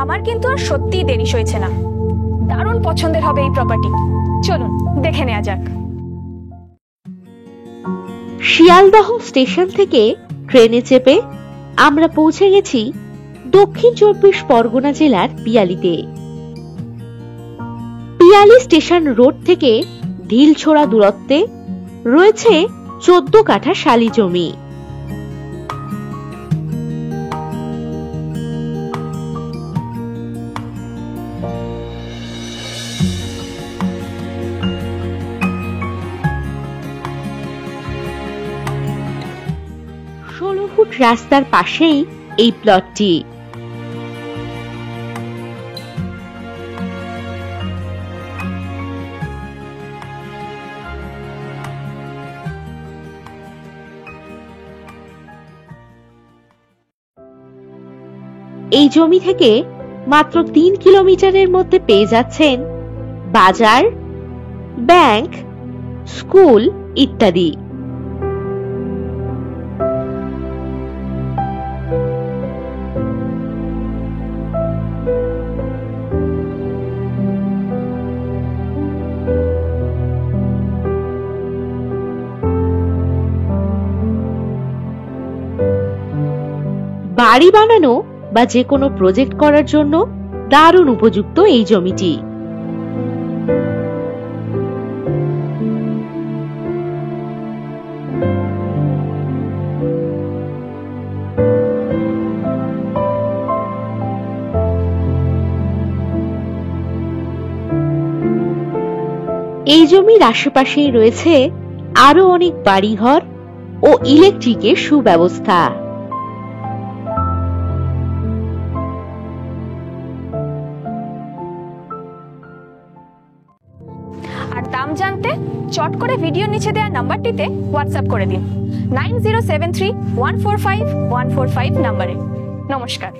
আমার কিন্তু আর সত্যিই দেরি সইছে না। দারুণ পছন্দের হবে এই প্রপার্টি। চলুন দেখে নেওয়া যাক। শিয়ালদহ স্টেশন থেকে ট্রেনে চেপে আমরা পৌঁছে গেছি দক্ষিণ 24 পরগনা জেলার পিয়ালিতে। পিয়ালি স্টেশন রোড থেকে ঢিলছোড়া দূরত্বে রয়েছে 14 কাঠা শালি জমি। ফুট রাস্তার পাশেই এই প্লটটি। এই জমি থেকে মাত্র 3 কিলোমিটারের মধ্যে পেয়ে যাচ্ছেন বাজার, ব্যাংক, স্কুল ইত্যাদি। বাড়ি বানানো বা যে কোনো প্রজেক্ট করার জন্য দারুণ উপযুক্ত এই জমিটি। এই জমির আশেপাশেই রয়েছে আরো অনেক বাড়িঘর ও ইলেকট্রিকের সুব্যবস্থা। আর দাম জানতে চট করে ভিডিওর নিচে দেওয়া নাম্বারটিতে হোয়াটসঅ্যাপ করে দিন 9073145145 নম্বরে। নমস্কার।